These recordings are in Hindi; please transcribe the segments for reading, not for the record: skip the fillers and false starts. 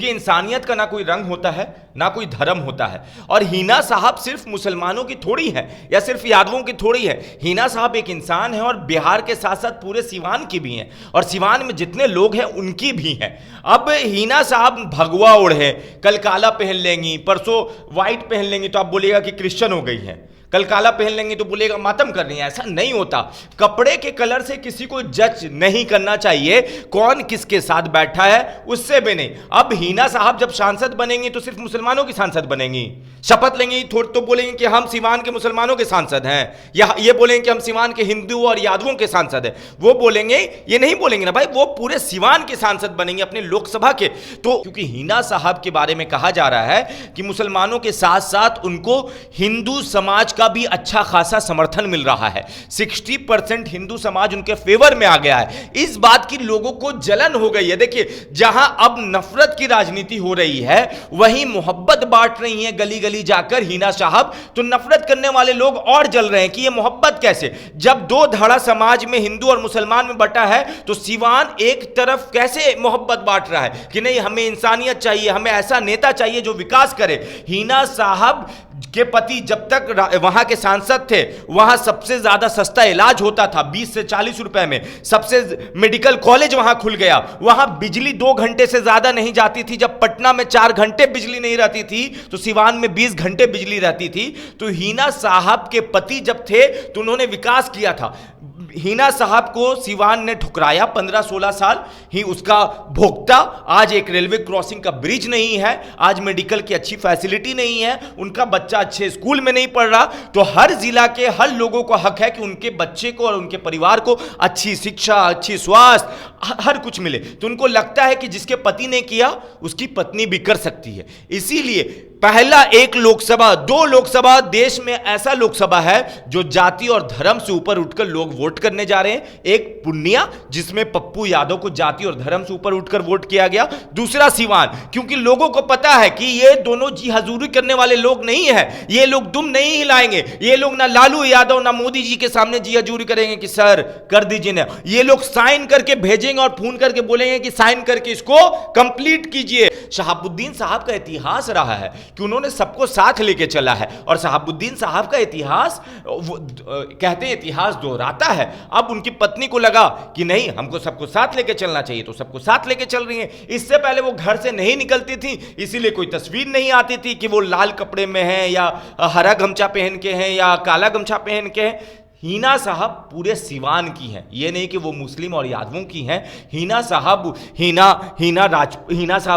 कि इंसानियत का ना कोई रंग होता है ना कोई धर्म होता है। और हिना साहब सिर्फ मुसलमानों की थोड़ी है या सिर्फ यादवों की थोड़ी है। हिना साहब एक इंसान है और बिहार के साथ साथ पूरे सिवान की भी हैं और सिवान में जितने लोग हैं उनकी भी हैं। अब हिना साहब भगवा ओढ़े, कल काला पहन लेंगी, परसों व्हाइट पहन लेंगी तो आप बोलिएगा कि क्रिश्चियन हो गई हैं, कल काला पहन लेंगे तो बोलेगा मातम कर रही है। ऐसा नहीं होता। कपड़े के कलर से किसी को जज नहीं करना चाहिए, कौन किसके साथ बैठा है उससे भी नहीं। अब हिना साहब जब सांसद बनेंगी तो सिर्फ मुसलमानों की सांसद बनेंगी, शपथ लेंगी तो बोलेंगे कि हम सिवान के मुसलमानों के सांसद हैं, या ये बोलेंगे कि हम सिवान के हिंदू और यादवों के सांसद हैं। वो बोलेंगे, ये नहीं बोलेंगे ना भाई, वो पूरे सिवान के सांसद बनेंगे अपने लोकसभा के। तो क्योंकि हिना साहब के बारे में कहा जा रहा है कि मुसलमानों के साथ साथ उनको हिंदू समाज का भी अच्छा खासा समर्थन मिल रहा है, 60% हिंदू समाज उनके फेवर में आ गया है। इस बात की लोगों को जलन हो गई है। देखिए, जहां अब नफरत की राजनीति हो रही है वहीं मोहब्बत बांट रही है गली गली जाकर हिना साहब। तो नफरत करने वाले लोग और जल रहे हैं कि यह मोहब्बत कैसे, जब दो धड़ा समाज में हिंदू और मुसलमान में बटा है तो सिवान एक तरफ कैसे मोहब्बत बांट रहा है कि नहीं हमें इंसानियत चाहिए, हमें ऐसा नेता चाहिए जो विकास करे। हिना साहब के पति जब तक वहां के सांसद थे वहां सबसे ज्यादा सस्ता इलाज होता था 20 से 40 रुपए में, सबसे मेडिकल कॉलेज वहां खुल गया, वहां बिजली 2 घंटे से ज्यादा नहीं जाती थी। जब पटना में 4 घंटे बिजली नहीं रहती थी तो सिवान में 20 घंटे बिजली रहती थी। तो हिना साहब के पति जब थे तो उन्होंने विकास किया था। हिना साहब को सिवान ने ठुकराया, 15-16 साल ही उसका भोगता। आज एक रेलवे क्रॉसिंग का ब्रिज नहीं है, आज मेडिकल की अच्छी फैसिलिटी नहीं है, उनका बच्चा अच्छे स्कूल में नहीं पढ़ रहा। तो हर जिला के हर लोगों को हक है कि उनके बच्चे को और उनके परिवार को अच्छी शिक्षा, अच्छी स्वास्थ्य, हर कुछ मिले। तो उनको लगता है कि जिसके पति ने किया उसकी पत्नी भी कर सकती है। इसीलिए पहला एक लोकसभा, 2 लोकसभा देश में ऐसा लोकसभा है जो जाति और धर्म से ऊपर उठकर लोग वोट करने जा रहे हैं। एक पूर्णिया जिसमें पप्पू यादव को जाति और धर्म से ऊपर उठकर वोट किया गया, दूसरा सिवान, क्योंकि लोगों को पता है कि ये दोनों जी हजूरी करने वाले लोग नहीं है, ये लोग दुम नहीं हिलाएंगे। ये लोग ना लालू यादव ना मोदी जी के सामने जी हजूरी करेंगे कि सर कर दीजिए ना, ये लोग साइन करके भेजेंगे और फोन करके बोलेंगे कि साइन करके इसको कंप्लीट कीजिए। शहाबुद्दीन साहब का इतिहास रहा है कि उन्होंने सबको साथ लेके चला है और शहाबुद्दीन साहब का इतिहास कहते हैं इतिहास दोहराता है। अब उनकी पत्नी को लगा कि नहीं हमको सबको साथ लेके चलना चाहिए तो सबको साथ लेके चल रही हैं। इससे पहले वो घर से नहीं निकलती थी, इसीलिए कोई तस्वीर नहीं आती थी कि वो लाल कपड़े में हैं या हरा गमछा पहन के हैं या काला गमछा पहन के हैं। हिना साहब पूरे सिवान की हैं, ये नहीं कि वो मुस्लिम और यादवों की हैं। हिना साहब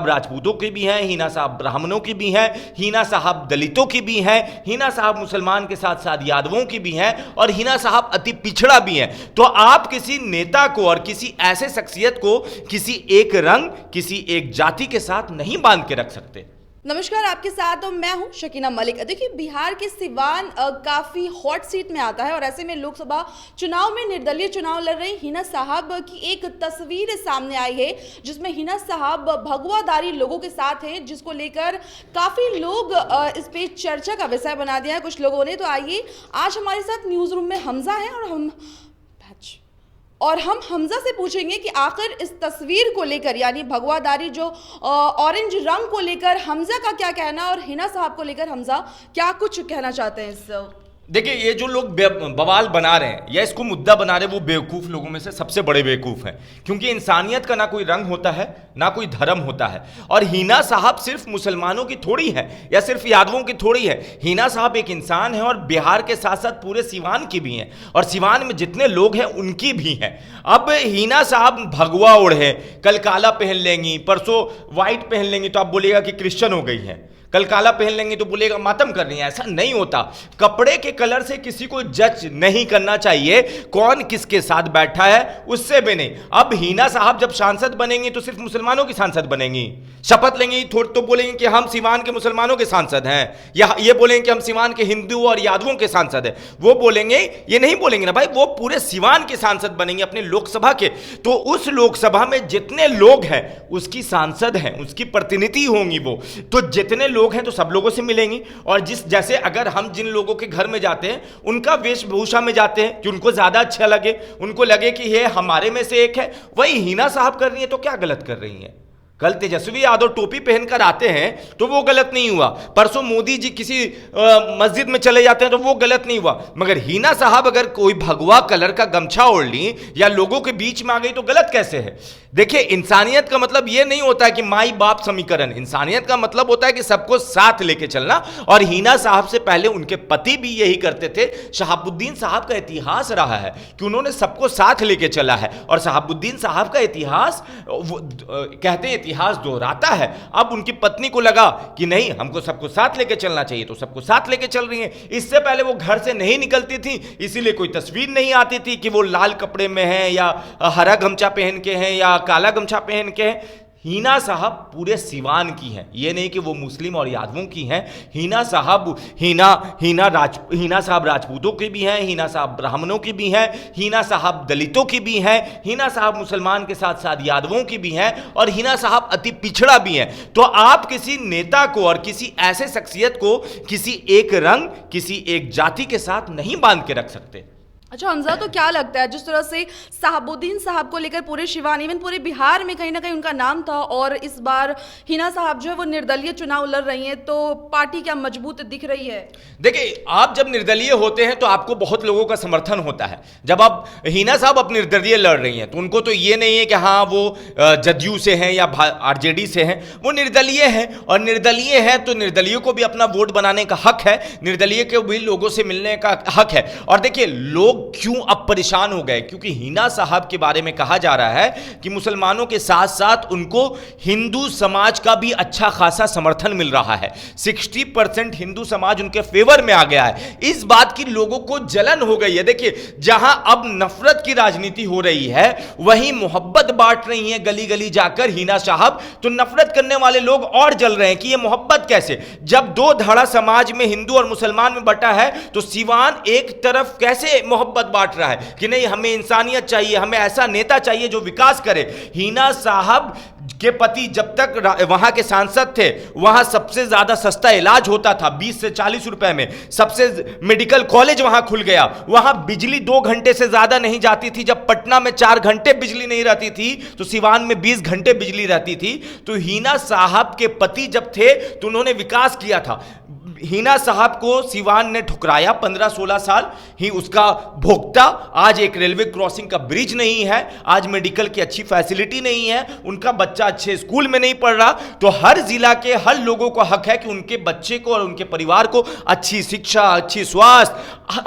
राजपूतों की भी हैं, हिना साहब ब्राह्मणों की भी हैं, हिना साहब दलितों की भी हैं, हिना साहब मुसलमान के साथ साथ यादवों की भी हैं और हिना साहब अति पिछड़ा भी हैं। तो आप किसी नेता को और किसी ऐसे शख्सियत को किसी एक रंग, किसी एक जाति के साथ नहीं बांध के रख सकते। नमस्कार, आपके साथ मैं हूं शकीना मलिक। देखिए, बिहार के सिवान काफ़ी हॉट सीट में आता है और ऐसे में लोकसभा चुनाव में निर्दलीय चुनाव लड़ रही हिना साहब की एक तस्वीर सामने आई है जिसमें हिना साहब भगवाधारी लोगों के साथ हैं, जिसको लेकर काफ़ी लोग इस पे चर्चा का विषय बना दिया है कुछ लोगों ने। तो आइए, आज हमारे साथ न्यूज़ रूम में हमजा है और हम हमजा से पूछेंगे कि आखिर इस तस्वीर को लेकर, यानी भगवाधारी जो ऑरेंज रंग को लेकर हमजा का क्या कहना और हिना साहब को लेकर हमजा क्या कुछ कहना चाहते हैं इस। देखिए, ये जो लोग बवाल बना रहे हैं या इसको मुद्दा बना रहे हैं वो बेवकूफ़ लोगों में से सबसे बड़े बेवकूफ़ हैं, क्योंकि इंसानियत का ना कोई रंग होता है ना कोई धर्म होता है। और हिना साहब सिर्फ मुसलमानों की थोड़ी है या सिर्फ यादवों की थोड़ी है। हिना साहब एक इंसान है और बिहार के साथ साथ पूरे सिवान की भी हैं और सिवान में जितने लोग हैं उनकी भी हैं। अब हिना साहब भगवा ओढ़े, कल काला पहन लेंगी, परसों व्हाइट पहन लेंगी तो आप बोलिएगा कि क्रिश्चियन हो गई हैं, कल काला पहन लेंगे तो बोलेगा मातम कर रही है। ऐसा नहीं होता। कपड़े के कलर से किसी को जज नहीं करना चाहिए, कौन किसके साथ बैठा है उससे भी नहीं। अब हिना साहब जब सांसद बनेंगी तो सिर्फ मुसलमानों की सांसद बनेंगी, शपथ लेंगी तो बोलेंगे कि हम सिवान के मुसलमानों के सांसद हैं, या ये बोलेंगे कि हम सिवान के हिंदू और यादवों के सांसद हैं। वो बोलेंगे, ये नहीं बोलेंगे ना भाई, वो पूरे सिवान के सांसद बनेंगे अपने लोकसभा के। तो उस लोकसभा में जितने लोग हैं उसकी सांसद हैं, उसकी प्रतिनिधि होंगी वो। तो जितने लोग हैं तो सब लोगों से मिलेंगी। और जैसे अगर हम जिन लोगों के घर में जाते हैं उनका वेशभूषा में जाते हैं कि उनको ज्यादा अच्छा लगे, उनको लगे कि ये हमारे में से एक है, वही हिना साहब कर रही है तो क्या गलत कर रही है। कल तेजस्वी यादव टोपी पहनकर आते हैं तो वो गलत नहीं हुआ, परसों मोदी जी किसी मस्जिद में चले जाते हैं तो वो गलत नहीं हुआ, मगर हिना साहब अगर कोई भगवा कलर का गमछा ओढ़ ली या लोगों के बीच में आ गई तो गलत कैसे है? देखिए, इंसानियत का मतलब ये नहीं होता है कि माई बाप समीकरण, इंसानियत का मतलब होता है कि सबको साथ लेके चलना। और हिना साहब से पहले उनके पति भी यही करते थे। शहाबुद्दीन साहब का इतिहास रहा है कि उन्होंने सबको साथ लेके चला है, और शहाबुद्दीन साहब का इतिहास कहते हैं इतिहास दोहराता है। अब उनकी पत्नी को लगा कि नहीं, हमको सबको साथ लेके चलना चाहिए, तो सबको साथ लेके चल रही हैं। इससे पहले वो घर से नहीं निकलती थी, इसीलिए कोई तस्वीर नहीं आती थी कि वो लाल कपड़े में है या हरा गमछा पहन के हैं या काला गमछा पहन के हैं। हिना साहब पूरे सिवान की हैं, ये नहीं कि वो मुस्लिम और यादवों की हैं। हिना साहब राजपूतों की भी हैं, हिना साहब ब्राह्मणों की भी हैं, हिना साहब दलितों की भी हैं, हिना साहब मुसलमान के साथ साथ यादवों की भी हैं, और हिना साहब अति पिछड़ा भी हैं। तो आप किसी नेता को और किसी ऐसे शख्सियत को किसी एक रंग, किसी एक जाति के साथ नहीं बांध के रख सकते। अच्छा हमजा, तो क्या लगता है जिस तरह से शहाबुद्दीन साहब को लेकर पूरे शिवान, इवन पूरे बिहार में कहीं ना कहीं उनका नाम था, और इस बार हिना साहब जो है वो निर्दलीय चुनाव लड़ रही हैं, तो पार्टी क्या मजबूत दिख रही है? देखिए, आप जब निर्दलीय होते हैं तो आपको बहुत लोगों का समर्थन होता है। जब आप हिना साहब अब निर्दलीय लड़ रही हैं तो उनको तो ये नहीं है कि हाँ वो जदयू से हैं या आरजेडी से हैं, वो निर्दलीय हैं, और निर्दलीय हैं तो निर्दलीय को भी अपना वोट बनाने का हक है, निर्दलीय को भी लोगों से मिलने का हक है। और देखिए, लोग क्यों अब परेशान हो गए, क्योंकि हिना साहब के बारे में कहा जा रहा है कि मुसलमानों के साथ साथ उनको हिंदू समाज का भी अच्छा खासा समर्थन मिल रहा है। 60% हिंदू समाज उनके फेवर में आ गया है। इस बात की लोगों को जलन हो गई है। देखिए, जहां अब नफरत की राजनीति हो रही है वहीं मोहब्बत बांट रही है गली गली जाकर हिना साहब, तो नफरत करने वाले लोग और जल रहे हैं कि यह मोहब्बत कैसे, जब दो धड़ा समाज में हिंदू और मुसलमान में बटा है तो सिवान एक तरफ कैसे मोहब्बत बांट रहा है कि नहीं, हमें इंसानियत चाहिए, हमें ऐसा नेता चाहिए जो विकास करे। हिना साहब के पति जब तक वहां के सांसद थे, वहां सबसे ज्यादा सस्ता इलाज होता था 20 से 40 रुपए में, सबसे मेडिकल कॉलेज वहां खुल गया, वहां बिजली 2 घंटे से ज्यादा नहीं जाती थी। जब पटना में 4 घंटे बिजली नहीं रहती थी तो सिवान में 20 घंटे बिजली रहती थी। तो हिना साहब के पति जब थे तो उन्होंने विकास किया था। हिना साहब को सिवान ने ठुकराया 15-16 साल ही उसका भोगता। आज एक रेलवे क्रॉसिंग का ब्रिज नहीं है, आज मेडिकल की अच्छी फैसिलिटी नहीं है, उनका बच्चा अच्छे स्कूल में नहीं पढ़ रहा। तो हर जिला के हर लोगों को हक है कि उनके बच्चे को और उनके परिवार को अच्छी शिक्षा, अच्छी स्वास्थ्य,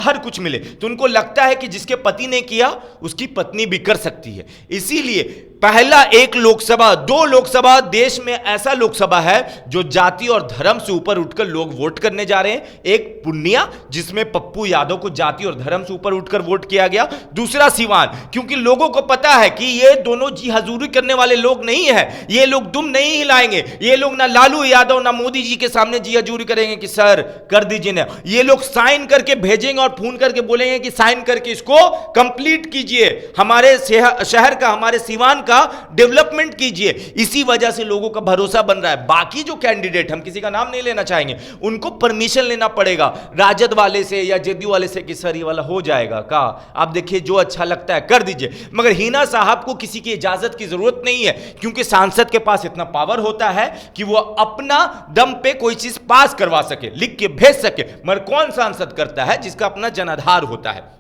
हर कुछ मिले। तो उनको लगता है कि जिसके पति ने किया उसकी पत्नी भी कर सकती है। इसीलिए पहला एक लोकसभा, 2 लोकसभा, देश में ऐसा लोकसभा है जो जाति और धर्म से ऊपर उठकर लोग वोट करने जा रहे हैं। एक पूर्णिया जिसमें पप्पू यादव को जाति और धर्म से ऊपर उठकर वोट किया गया, दूसरा सिवान, क्योंकि लोगों को पता है कि ये दोनों जी हजूरी करने वाले लोग नहीं है, ये लोग दुम नहीं हिलाएंगे, ये लोग ना लालू यादव ना मोदी जी के सामने जी हजूरी करेंगे कि सर कर दीजिए ना, ये लोग साइन करके भेजेंगे और फोन करके बोलेंगे कि साइन करके इसको कंप्लीट कीजिए, हमारे शहर का, हमारे सिवान का डेवलपमेंट कीजिए। इसी वजह से लोगों का भरोसा बन रहा है। बाकी जो कैंडिडेट, हम किसी का नाम नहीं लेना चाहेंगे, उनको परमिशन लेना पड़ेगा राजद वाले से या जदयू वाले से कि सर ये वाला हो जाएगा का, आप देखिए जो अच्छा लगता है कर दीजिए। मगर हिना साहब को किसी की इजाजत की जरूरत नहीं है, क्योंकि सांसद के पास इतना पावर होता है कि वो अपना दम पे कोई चीज पास करवा सके, लिख के भेज सके। मगर कौन सांसद करता है? जिसका अपना जनाधार होता है।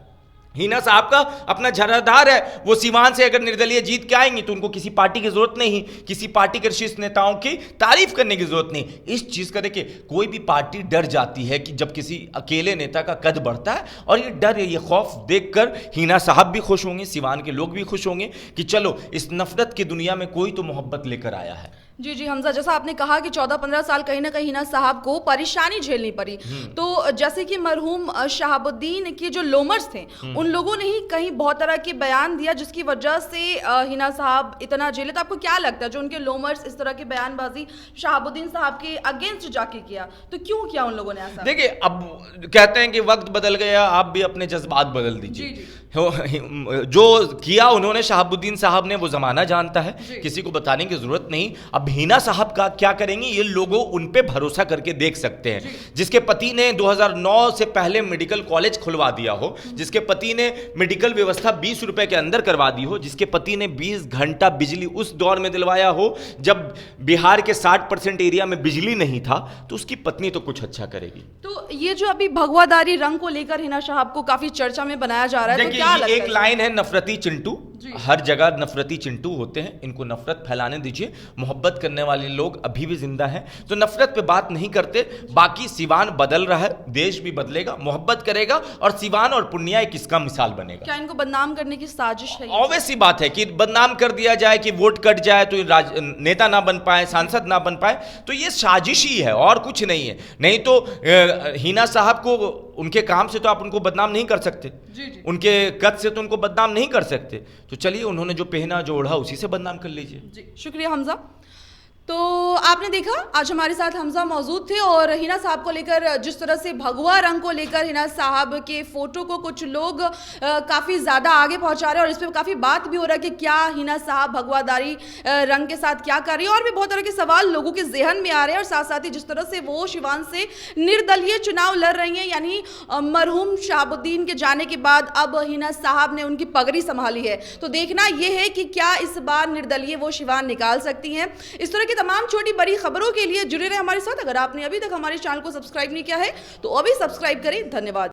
हिना साहब का अपना जनाधार है, वो सिवान से अगर निर्दलीय जीत के आएंगी तो उनको किसी पार्टी की जरूरत नहीं, किसी पार्टी के शीर्ष नेताओं की तारीफ करने की जरूरत नहीं। इस चीज का देखिए, कोई भी पार्टी डर जाती है कि जब किसी अकेले नेता का कद बढ़ता है, और ये डर, ये खौफ देखकर हिना साहब भी खुश होंगे, सिवान के लोग भी खुश होंगे कि चलो इस नफरत की दुनिया में कोई तो मोहब्बत लेकर आया है। जी जी हमजा, जैसा आपने कहा कि 14-15 साल कहीं ना कहीं हिना साहब को परेशानी झेलनी पड़ी, तो जैसे कि मरहूम शहाबुद्दीन के जो लोमर्स थे उन लोगों ने ही कहीं बहुत तरह के बयान दिया जिसकी वजह से हिना साहब इतना झेले। तो आपको क्या लगता है जो उनके लोमर्स इस तरह की बयानबाजी शहाबुद्दीन साहब के अगेंस्ट जाके किया, तो क्यों किया उन लोगों ने ऐसा? देखिए, अब कहते हैं कि वक्त बदल गया, आप भी अपने जज्बात बदल दीजिए। जो किया उन्होंने शहाबुद्दीन साहब ने वो जमाना जानता है, किसी को बताने की जरूरत नहीं। अब हिना साहब का क्या करेंगी ये लोगों उन पे भरोसा करके देख सकते हैं। जिसके पति ने 2009 से पहले मेडिकल कॉलेज खुलवा दिया हो, जिसके पति ने मेडिकल व्यवस्था 20 रुपए के अंदर करवा दी हो, जिसके पति ने 20 घंटा बिजली उस दौर में दिलवाया हो जब बिहार के 60% एरिया में बिजली नहीं था, तो उसकी पत्नी तो कुछ अच्छा करेगी। तो ये जो अभी भगवादारी रंग को लेकर हिना साहब को काफी चर्चा में बनाया जा रहा है, तो क्या लगता है? एक लाइन है, नफरती चिंटू। हर जगह नफरती चिंटू होते हैं, इनको नफरत फैलाने दीजिए। मोहब्बत करने वाले लोग अभी भी जिंदा हैं, तो नफरत पे बात नहीं करते। बाकी सिवान बदल रहा है, देश भी बदलेगा, मोहब्बत करेगा और सिवान और पूर्णिया एक इसका मिसाल बनेगा। क्या इनको बदनाम करने की साजिश है? ऑब्वियस सी बात है कि बदनाम कर दिया जाए, कि वोट कट जाए तो नेता ना बन पाए, सांसद ना बन पाए, तो ये साजिश ही है और कुछ नहीं है। नहीं तो हिना साहब को, उनके काम से तो आप उनको बदनाम नहीं कर सकते, उनके कद से तो उनको बदनाम नहीं कर सकते। तो चलिए, उन्होंने जो पहना जो ओढ़ा उसी से बदनाम कर लीजिए। जी, शुक्रिया हमजा। तो आपने देखा आज हमारे साथ हमजा मौजूद थे और हिना साहब को लेकर, जिस तरह से भगवा रंग को लेकर हिना साहब के फोटो को कुछ लोग काफ़ी ज़्यादा आगे पहुंचा रहे हैं और इस पर काफ़ी बात भी हो रहा है कि क्या हिना साहब भगवादारी रंग के साथ क्या कर रही है, और भी बहुत तरह के सवाल लोगों के जहन में आ रहे हैं। और साथ साथ ही जिस तरह से वो सिवान से निर्दलीय चुनाव लड़ रही हैं, यानी मरहूम शहाबुद्दीन के जाने के बाद अब हिना साहब ने उनकी पगड़ी संभाली है, तो देखना यह है कि क्या इस बार निर्दलीय वो सिवान निकाल सकती हैं। इस तरह की तमाम छोटी बड़ी खबरों के लिए जुड़े रहे हमारे साथ। अगर आपने अभी तक हमारे चैनल को सब्सक्राइब नहीं किया है तो अभी सब्सक्राइब करें। धन्यवाद।